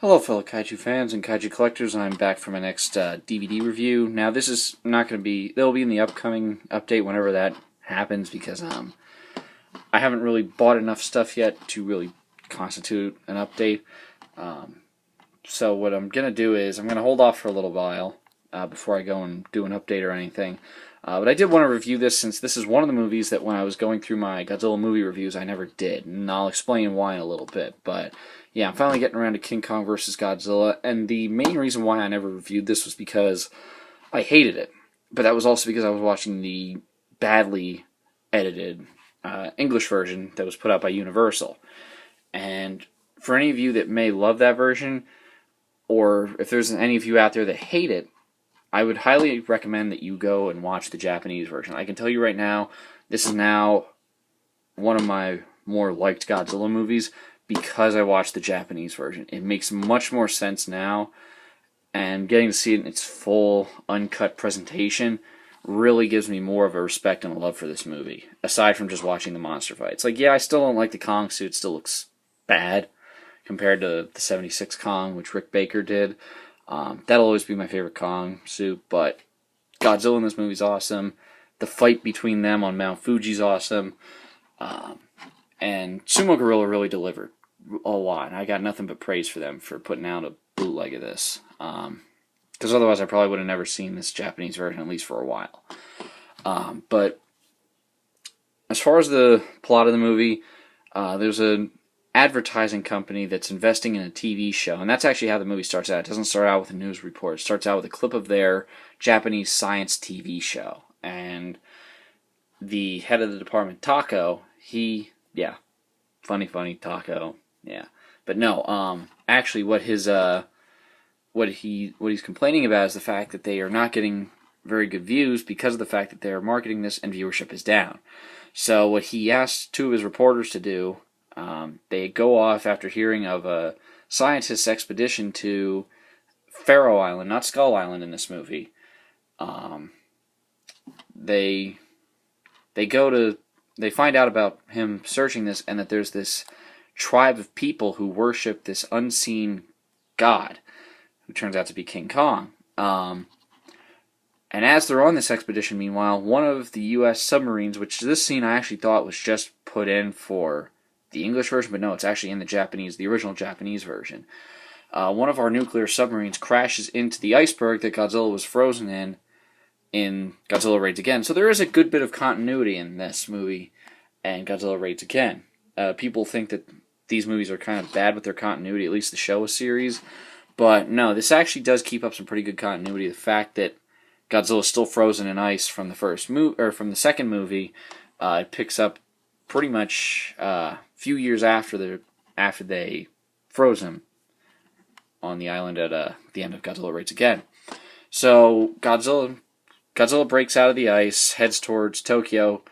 Hello, fellow kaiju fans and kaiju collectors. I'm back for my next DVD review. Now, this is not going to be. They'll be in the upcoming update whenever that happens because I haven't really bought enough stuff yet to really constitute an update. So what I'm going to do is I'm going to hold off for a little while before I go and do an update or anything. But I did want to review this since this is one of the movies that when I was going through my Godzilla movie reviews I never did, and I'll explain why in a little bit. But yeah, I'm finally getting around to King Kong vs. Godzilla, and the main reason why I never reviewed this was because I hated it. But that was also because I was watching the badly edited English version that was put out by Universal. And for any of you that may love that version, or if there's any of you out there that hate it, I would highly recommend that you go and watch the Japanese version. I can tell you right now, this is now one of my more liked Godzilla movies because I watched the Japanese version. It makes much more sense now, and getting to see it in its full, uncut presentation really gives me more of a respect and a love for this movie, aside from just watching the monster fights. Like, yeah, I still don't like the Kong suit. It still looks bad compared to the 76 Kong, which Rick Baker did. That'll always be my favorite Kong suit, but Godzilla in this movie is awesome. The fight between them on Mount Fuji's awesome. And Sumo Gorilla really delivered a lot. I got nothing but praise for them for putting out a bootleg of this. Because otherwise I probably would have never seen this Japanese version, at least for a while. But as far as the plot of the movie, there's an advertising company that's investing in a TV show, and that's actually how the movie starts out. It doesn't start out with a news report. It starts out with a clip of their Japanese science TV show, and the head of the department, Tako, funny Tako, yeah, but no, actually, what he's complaining about is the fact that they are not getting very good views because of the fact that they are marketing this and viewership is down. So what he asked two of his reporters to do. They go off after hearing of a scientist's expedition to Faroe Island, not Skull Island in this movie. They find out about him searching this, and that there's this tribe of people who worship this unseen god, who turns out to be King Kong. And as they're on this expedition, meanwhile, one of the U.S. submarines, which this scene I actually thought was just put in for the English version, but no, it's actually in the original Japanese version. One of our nuclear submarines crashes into the iceberg that Godzilla was frozen in Godzilla Raids Again. So there is a good bit of continuity in this movie and Godzilla Raids Again. People think that these movies are kind of bad with their continuity, at least the Showa series, but no, this actually does keep up some pretty good continuity. The fact that Godzilla is still frozen in ice from the second movie, it picks up pretty much few years after they froze him on the island at the end of Godzilla Raids Again. So Godzilla breaks out of the ice, heads towards Tokyo,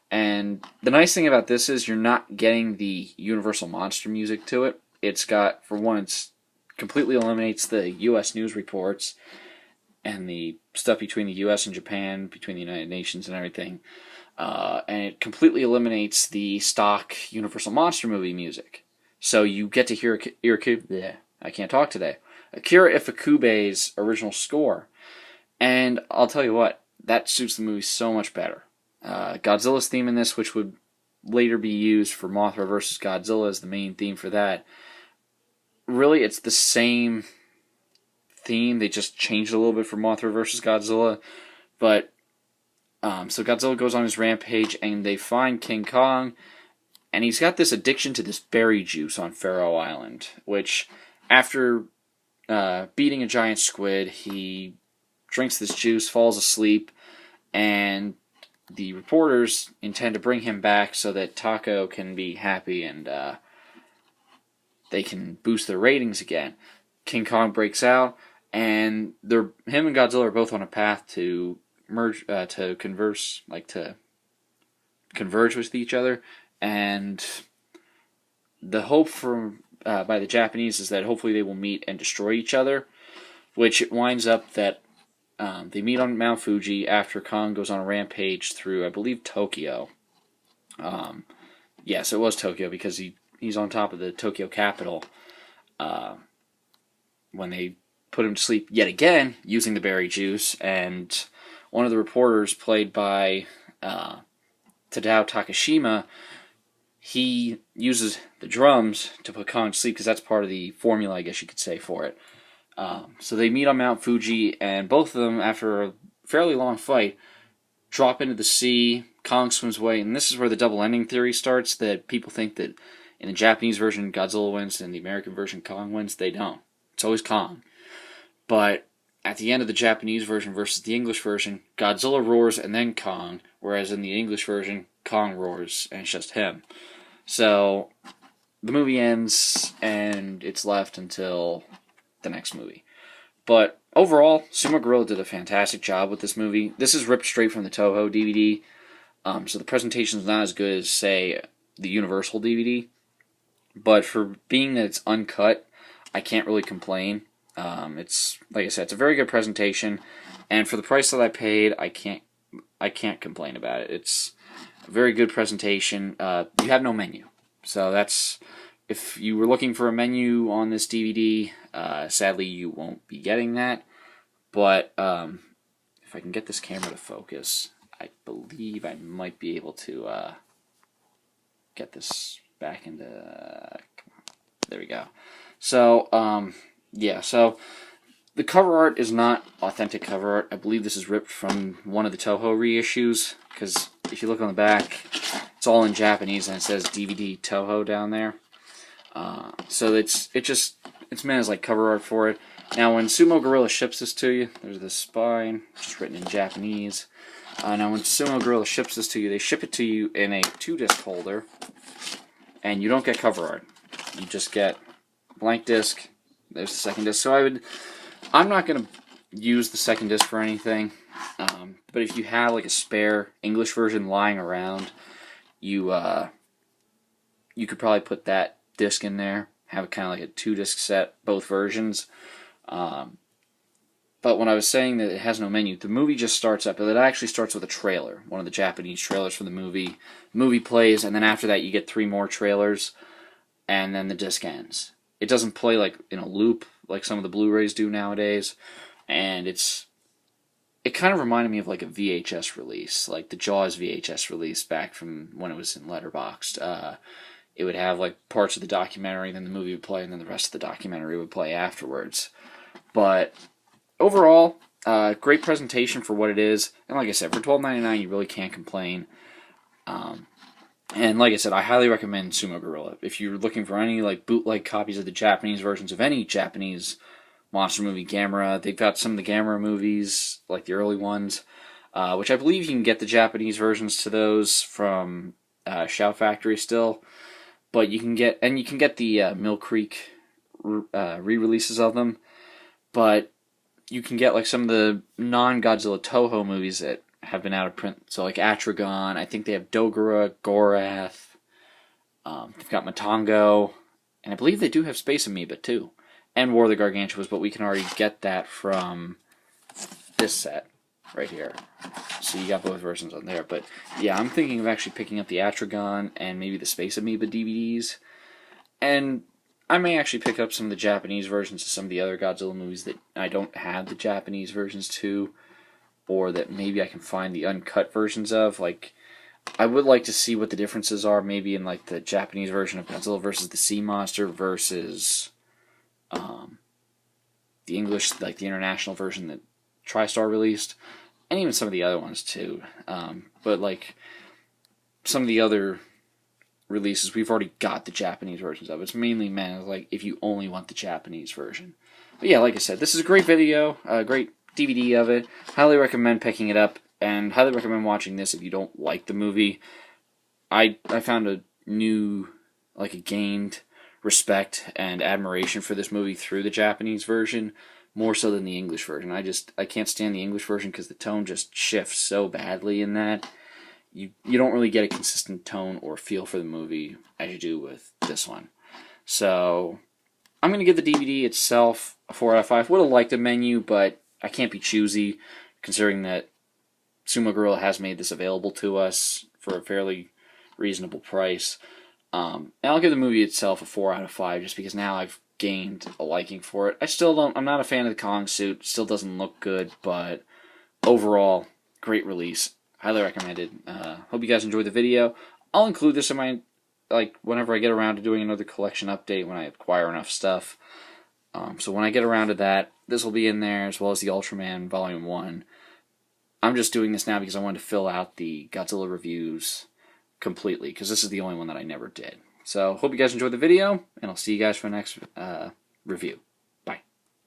and the nice thing about this is you're not getting the Universal monster music to it. It's got, for one, it completely eliminates the U.S. news reports and the stuff between the U.S. and Japan, between the United Nations and everything. And it completely eliminates the stock Universal Monster movie music. So you get to hear Akira Ifukube's original score. And I'll tell you what, that suits the movie so much better. Godzilla's theme in this, which would later be used for Mothra vs. Godzilla as the main theme for that, really it's the same theme. They just changed a little bit for Mothra vs. Godzilla. But so Godzilla goes on his rampage, and they find King Kong, and he's got this addiction to this berry juice on Faroe Island, which, after beating a giant squid, he drinks this juice, falls asleep, and the reporters intend to bring him back so that Tako can be happy and they can boost their ratings again. King Kong breaks out, and him and Godzilla are both on a path to converge with each other, and the hope by the Japanese is that hopefully they will meet and destroy each other, which it winds up that they meet on Mount Fuji after Kong goes on a rampage through, I believe, Tokyo. Yes, it was Tokyo because he's on top of the Tokyo capital. when they put him to sleep yet again using the berry juice, and one of the reporters, played by Tadao Takashima, he uses the drums to put Kong to sleep because that's part of the formula, I guess you could say, for it. So they meet on Mount Fuji, and both of them, after a fairly long fight, drop into the sea. Kong swims away, and this is where the double ending theory starts, that people think that in the Japanese version Godzilla wins and the American version Kong wins. They don't. It's always Kong. But at the end of the Japanese version versus the English version, Godzilla roars and then Kong, whereas in the English version, Kong roars and it's just him. So the movie ends and it's left until the next movie. But overall, Sumo Gorilla did a fantastic job with this movie. This is ripped straight from the Toho DVD, so the presentation is not as good as, say, the Universal DVD. But for being that it's uncut, I can't really complain. It's, like I said, it's a very good presentation, and for the price that I paid, I can't complain about it. It's a very good presentation. You have no menu, so that's, if you were looking for a menu on this DVD, sadly you won't be getting that. But if I can get this camera to focus, I believe I might be able to get this back into. There we go. So yeah, so the cover art is not authentic cover art. I believe this is ripped from one of the Toho reissues, because if you look on the back, it's all in Japanese and it says DVD Toho down there. So it's meant as like cover art for it. Now when Sumo Gorilla ships this to you, there's this spine, just written in Japanese. Now when Sumo Gorilla ships this to you, they ship it to you in a 2-disc holder, and you don't get cover art. You just get blank disc. There's the second disc. So I'm not going to use the second disc for anything. But if you have like a spare English version lying around, you could probably put that disc in there. Have it kind of like a 2-disc set, both versions. But when I was saying that it has no menu, the movie just starts up. It actually starts with a trailer, one of the Japanese trailers for the movie. The movie plays, and then after that you get 3 more trailers, and then the disc ends. It doesn't play like in a loop like some of the Blu-rays do nowadays, and it kind of reminded me of like a VHS release, like the Jaws VHS release back from when it was in Letterboxd. It would have like parts of the documentary, then the movie would play, and then the rest of the documentary would play afterwards. But overall, great presentation for what it is, and like I said, for $12.99 you really can't complain. And like I said, I highly recommend Sumo Gorilla. If you're looking for any like bootleg copies of the Japanese versions of any Japanese monster movie, Gamera, they've got some of the Gamera movies, like the early ones, which I believe you can get the Japanese versions to those from Shout Factory still. But you can get the Mill Creek re-releases of them. But you can get like some of the non-Godzilla Toho movies that have been out of print. So like Atragon, I think they have Dogora, Gorath, they've got Matango, and I believe they do have Space Amoeba too. And War of the Gargantuas, but we can already get that from this set right here. So you got both versions on there. But yeah, I'm thinking of actually picking up the Atragon and maybe the Space Amoeba DVDs. And I may actually pick up some of the Japanese versions of some of the other Godzilla movies that I don't have the Japanese versions to, or that maybe I can find the uncut versions of. Like, I would like to see what the differences are, maybe in like the Japanese version of Godzilla versus the Sea Monster versus the English, like the international version that TriStar released, and even some of the other ones too. But like some of the other releases, we've already got the Japanese versions of. It's mainly meant like if you only want the Japanese version. But yeah, like I said, this is a great video, a great DVD of it. Highly recommend picking it up, and highly recommend watching this if you don't like the movie. I found a gained respect and admiration for this movie through the Japanese version, more so than the English version. I can't stand the English version because the tone just shifts so badly in that. You don't really get a consistent tone or feel for the movie as you do with this one. So I'm going to give the DVD itself a 4 out of 5. Would have liked a menu, but I can't be choosy considering that Sumo Gorilla has made this available to us for a fairly reasonable price. And I'll give the movie itself a 4 out of 5 just because now I've gained a liking for it. I'm not a fan of the Kong suit. Still doesn't look good, but overall, great release. Highly recommended. Hope you guys enjoyed the video. I'll include this in my, whenever I get around to doing another collection update when I acquire enough stuff. So when I get around to that, this will be in there, as well as the Ultraman Volume 1. I'm just doing this now because I wanted to fill out the Godzilla reviews completely, because this is the only one that I never did. So, hope you guys enjoyed the video, and I'll see you guys for the next review.